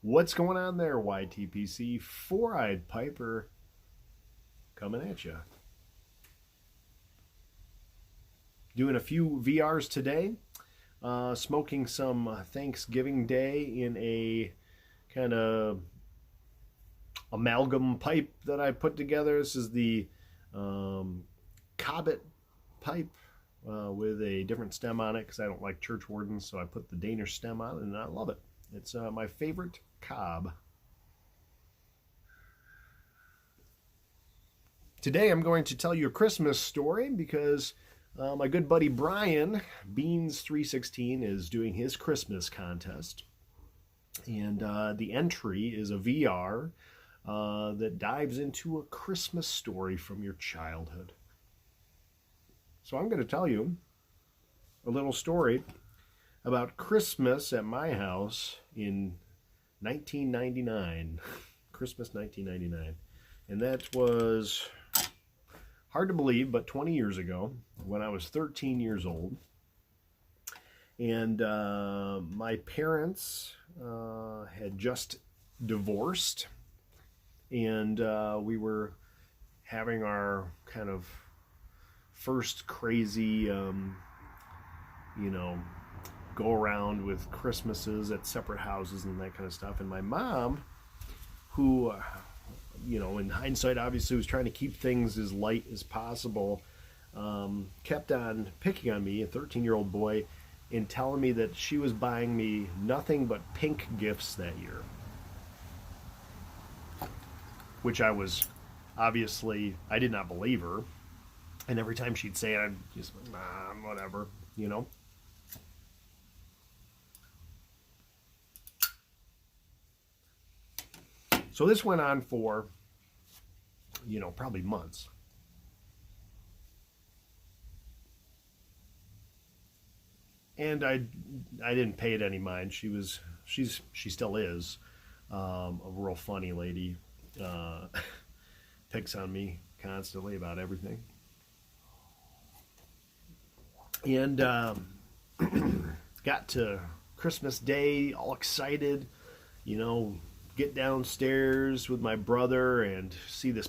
What's going on there, YTPC? Four-Eyed Piper coming at you. Doing a few VRs today. Smoking some Thanksgiving Day in a kind of amalgam pipe that I put together. This is the Cobbett pipe with a different stem on it because I don't like church wardens, so I put the Danish stem on it, and I love it. It's my favorite cob. Today I'm going to tell you a Christmas story because my good buddy Brian, beans316, is doing his Christmas contest. And the entry is a VR that dives into a Christmas story from your childhood. So I'm going to tell you a little story about Christmas at my house in 1999. Christmas 1999. And that was hard to believe, but 20 years ago when I was 13 years old. And my parents had just divorced, and we were having our kind of first crazy, go around with Christmases at separate houses and that kind of stuff. And my mom, who, in hindsight, obviously was trying to keep things as light as possible, kept on picking on me, a 13-year-old boy, and telling me that she was buying me nothing but pink gifts that year. Which I was, obviously, I did not believe her. And every time she'd say it, I'd just, Mom, whatever, So this went on for, probably months. And I didn't pay it any mind. She still is a real funny lady. Picks on me constantly about everything. And got to Christmas Day, all excited, get downstairs with my brother and see this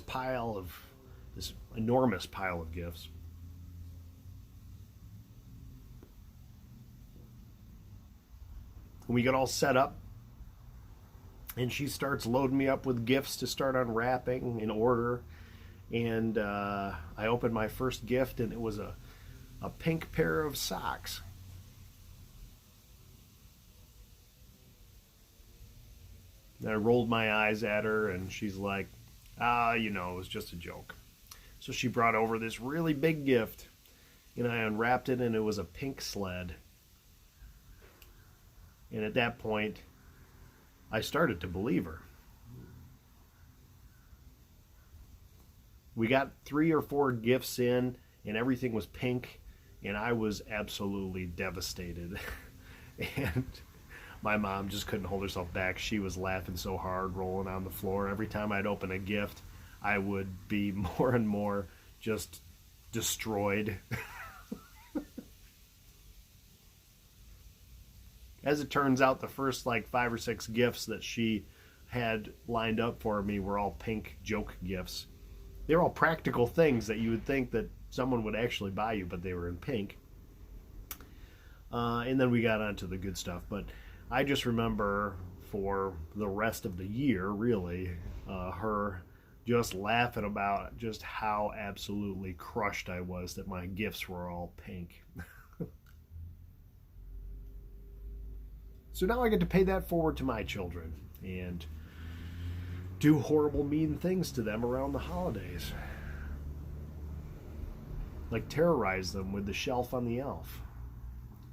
enormous pile of gifts. When we get all set up, and she starts loading me up with gifts to start unwrapping in order, and I opened my first gift, and it was a pink pair of socks. And I rolled my eyes at her, and she's like, it was just a joke. So she brought over this really big gift, and I unwrapped it, and it was a pink sled. And at that point, I started to believe her. We got 3 or 4 gifts in, and everything was pink, and I was absolutely devastated. And my mom just couldn't hold herself back. She was laughing so hard, rolling on the floor. Every time I'd open a gift, I would be more and more just destroyed. As it turns out, the first 5 or 6 gifts that she had lined up for me were all pink joke gifts. They're all practical things that you would think that someone would actually buy you, but they were in pink. And then we got onto the good stuff. But I just remember for the rest of the year, really, her just laughing about just how absolutely crushed I was that my gifts were all pink. So now I get to pay that forward to my children and do horrible, mean things to them around the holidays. Like terrorize them with the shelf on the elf.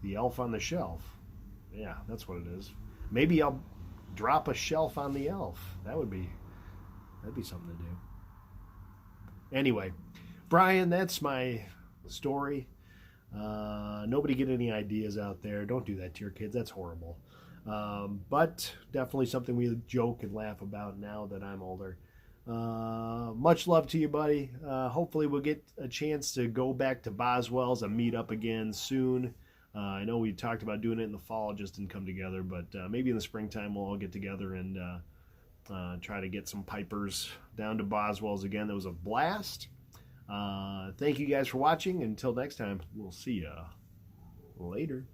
The elf on the shelf. Yeah, that's what it is. Maybe I'll drop a shelf on the elf. That'd be something to do. Anyway, Brian, that's my story. Nobody get any ideas out there. Don't do that to your kids. That's horrible. But definitely something we joke and laugh about now that I'm older. Much love to you, buddy. Hopefully we'll get a chance to go back to Boswell's and meet up again soon. I know we talked about doing it in the fall, it just didn't come together, but maybe in the springtime we'll all get together and try to get some pipers down to Boswell's again. That was a blast. Thank you guys for watching. Until next time, we'll see ya later.